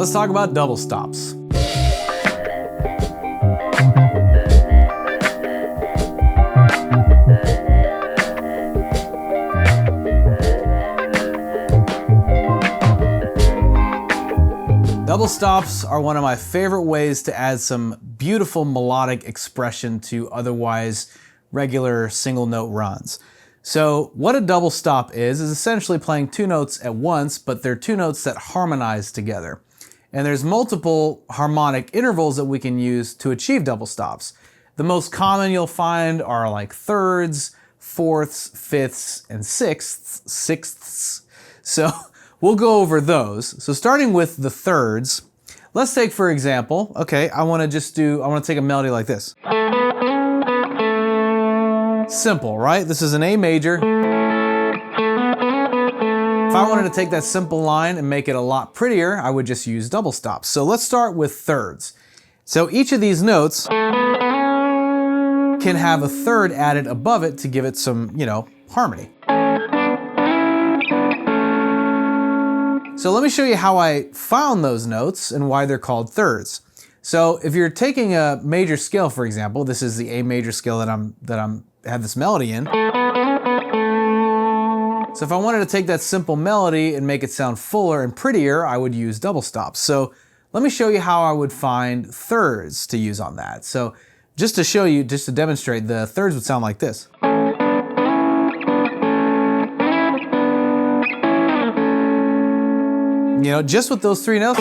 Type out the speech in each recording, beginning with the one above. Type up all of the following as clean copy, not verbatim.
Let's talk about double stops. Double stops are one of my favorite ways to add some beautiful melodic expression to otherwise regular single note runs. So what a double stop is essentially playing two notes at once, but they're two notes that harmonize together. And there's multiple harmonic intervals that we can use to achieve double stops. The most common you'll find are like thirds, fourths, fifths, and sixths. So we'll go over those. So starting with the thirds, let's take for example, okay, I want to take a melody like this. Simple, right? This is an A major. If I wanted to take that simple line and make it a lot prettier, I would just use double stops. So let's start with thirds. So each of these notes can have a third added above it to give it some, harmony. So let me show you how I found those notes and why they're called thirds. So if you're taking a major scale, for example, this is the A major scale that I'm have this melody in. So if I wanted to take that simple melody and make it sound fuller and prettier, I would use double stops. So let me show you how I would find thirds to use on that. So just to demonstrate, the thirds would sound like this. Just with those three notes.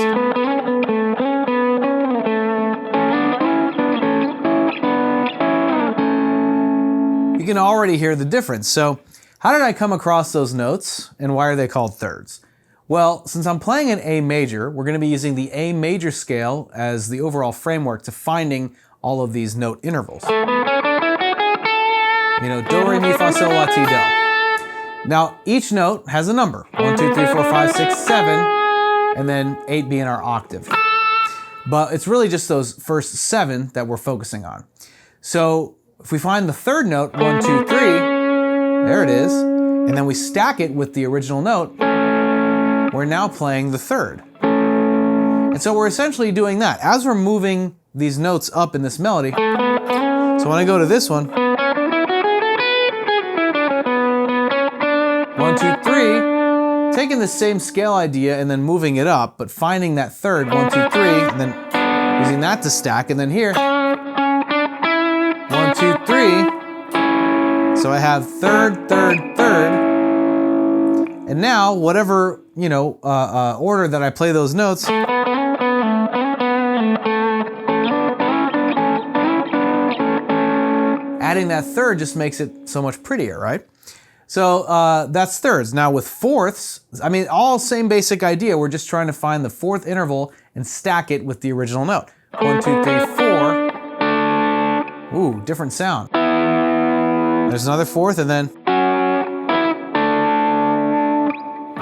You can already hear the difference. So how did I come across those notes and why are they called thirds? Well, since I'm playing an A major, we're going to be using the A major scale as the overall framework to finding all of these note intervals. Do, re, mi, fa, sol, la, ti, do. Now, each note has a number. 1, 2, 3, 4, 5, 6, 7, and then 8 being our octave. But it's really just those first 7 that we're focusing on. So if we find the third note, 1, 2, 3, there it is, and then we stack it with the original note, we're now playing the third. And so we're essentially doing that. As we're moving these notes up in this melody, so when I go to this one, 1, 2, 3, taking the same scale idea and then moving it up, but finding that third, 1, 2, 3, and then using that to stack, and then here, 1, 2, 3. So I have third, third, third. And now, whatever, order that I play those notes, adding that third just makes it so much prettier, right? So that's thirds. Now with fourths, all same basic idea. We're just trying to find the fourth interval and stack it with the original note. 1, 2, 3, 4. Ooh, different sound. There's another fourth, and then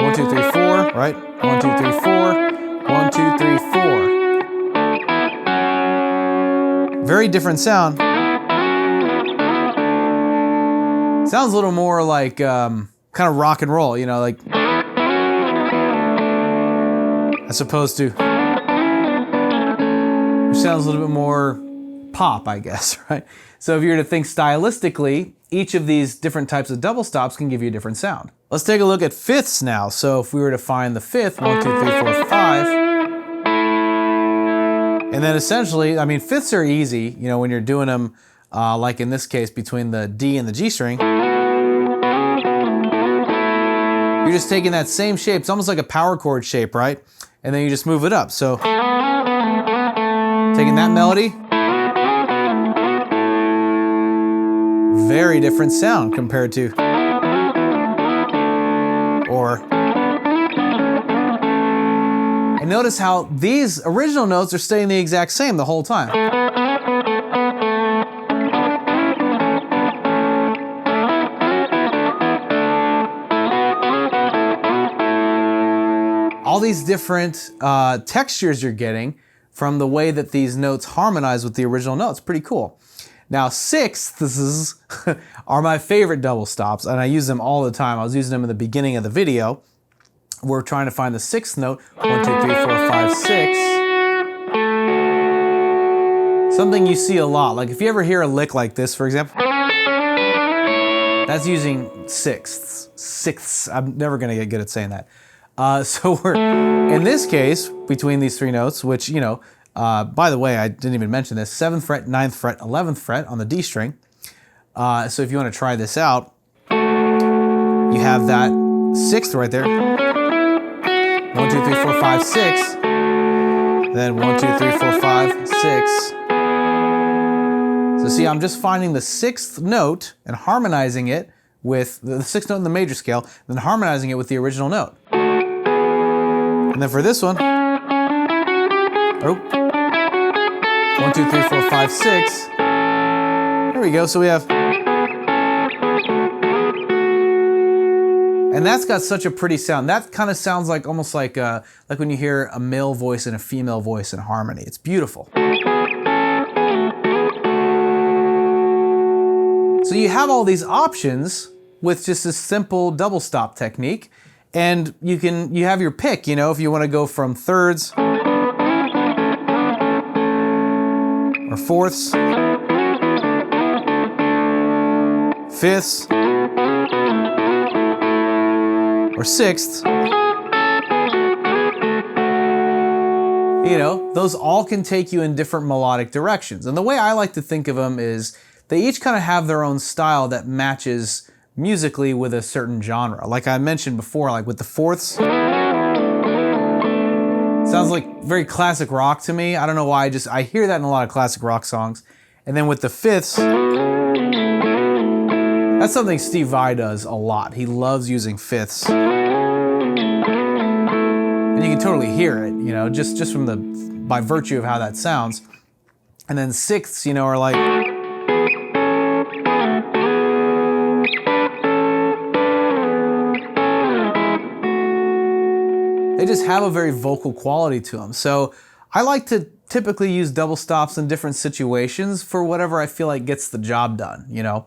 1, 2, 3, 4, right? 1, 2, 3, 4. 1, 2, 3, 4. Very different sound. Sounds a little more like kind of rock and roll, as opposed to, which sounds a little bit more pop, I guess, right? So if you were to think stylistically, each of these different types of double stops can give you a different sound. Let's take a look at fifths now. So if we were to find the fifth, 1, 2, 3, 4, 5, and then essentially, fifths are easy, when you're doing them, like in this case, between the D and the G string. You're just taking that same shape. It's almost like a power chord shape, right? And then you just move it up. So taking that melody, very different sound compared to, and notice how these original notes are staying the exact same the whole time. All these different textures you're getting from the way that these notes harmonize with the original notes. Pretty cool. Now sixths are my favorite double stops, and I use them all the time. I was using them in the beginning of the video. we're trying to find the sixth note. 1, 2, 3, 4, 5, 6. Something you see a lot. Like if you ever hear a lick like this, for example, that's using sixths. Sixths. I'm never going to get good at saying that. So we're, in this case, between these three notes, which, you know, by the way, I didn't even mention this, 7th fret, 9th fret, 11th fret on the D string. So if you want to try this out, you have that sixth right there. 1, 2, 3, 4, 5, 6. Then 1, 2, 3, 4, 5, 6. So see, I'm just finding the sixth note and harmonizing it with the sixth note in the major scale, then harmonizing it with the original note. And then for this one, 1, 2, 3, 4, 5, 6. There we go. So we have, and that's got such a pretty sound. That kind of sounds like almost like when you hear a male voice and a female voice in harmony. It's beautiful. So you have all these options with just this simple double stop technique, and you have your pick, you know, if you want to go from thirds or fourths, fifths, or sixths. You know, those all can take you in different melodic directions. And the way I like to think of them is they each kind of have their own style that matches musically with a certain genre. Like I mentioned before, like with the fourths, sounds like very classic rock to me. I don't know why, I hear that in a lot of classic rock songs. And then with the fifths, that's something Steve Vai does a lot. He loves using fifths. And you can totally hear it, you know, just from by virtue of how that sounds. And then sixths, you know, are like, they just have a very vocal quality to them. So I like to typically use double stops in different situations for whatever I feel like gets the job done, you know.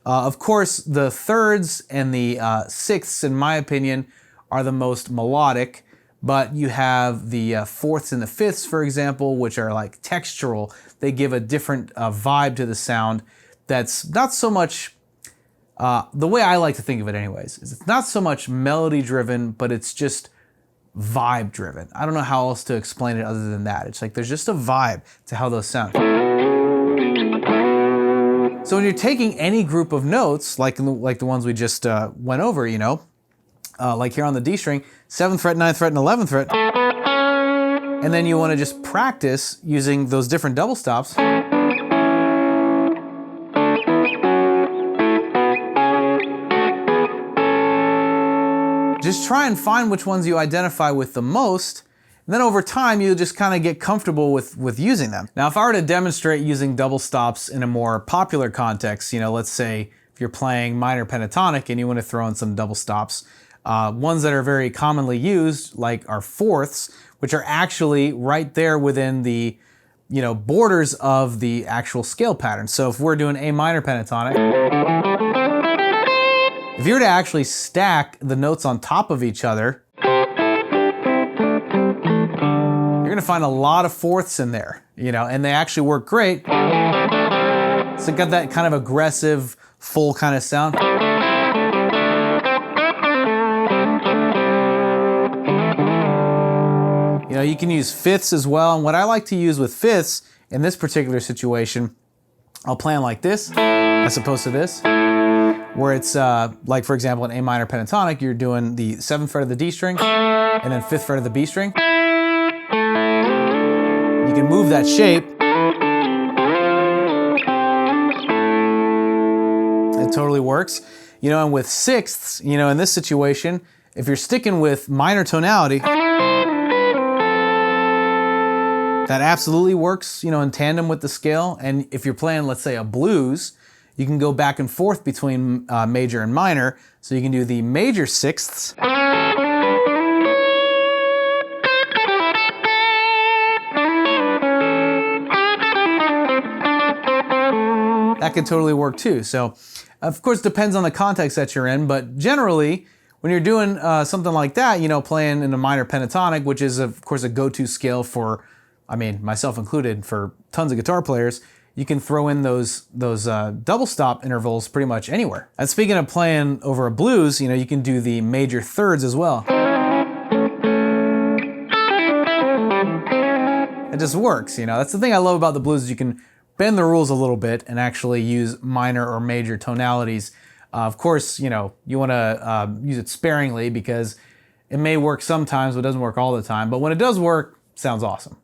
Of course, the thirds and the sixths, in my opinion, are the most melodic, but you have the fourths and the fifths, for example, which are like textural. They give a different vibe to the sound that's not so much, the way I like to think of it anyways, is it's not so much melody driven, but it's just vibe driven. I don't know how else to explain it other than that. It's like there's just a vibe to how those sound. So when you're taking any group of notes, like the ones we just went over, you know, like here on the D string, 7th fret, 9th fret, and 11th fret, and then you want to just practice using those different double stops. Just try and find which ones you identify with the most, and then over time you'll just kind of get comfortable with using them. Now if I were to demonstrate using double stops in a more popular context, you know, let's say if you're playing minor pentatonic and you want to throw in some double stops, ones that are very commonly used like are fourths, which are actually right there within the, you know, borders of the actual scale pattern. So if we're doing A minor pentatonic, if you were to actually stack the notes on top of each other, you're gonna find a lot of fourths in there, you know, and they actually work great. So it got that kind of aggressive, full kind of sound. You know, you can use fifths as well, and what I like to use with fifths in this particular situation, I'll play them like this, as opposed to this, where it's like, for example, in A minor pentatonic, you're doing the 7th fret of the D string and then 5th fret of the B string. You can move that shape. It totally works. You know, and with sixths, you know, in this situation, if you're sticking with minor tonality, that absolutely works, you know, in tandem with the scale. And if you're playing, let's say, a blues, you can go back and forth between major and minor. So you can do the major sixths. That can totally work too. So, of course, depends on the context that you're in, but generally, when you're doing something like that, you know, playing in a minor pentatonic, which is of course a go-to scale for, I mean, myself included, for tons of guitar players, you can throw in those double stop intervals pretty much anywhere. And speaking of playing over a blues, you know, you can do the major thirds as well. It just works, you know. That's the thing I love about the blues, is you can bend the rules a little bit and actually use minor or major tonalities. Of course, you know, you want to use it sparingly because it may work sometimes, but it doesn't work all the time. But when it does work, it sounds awesome.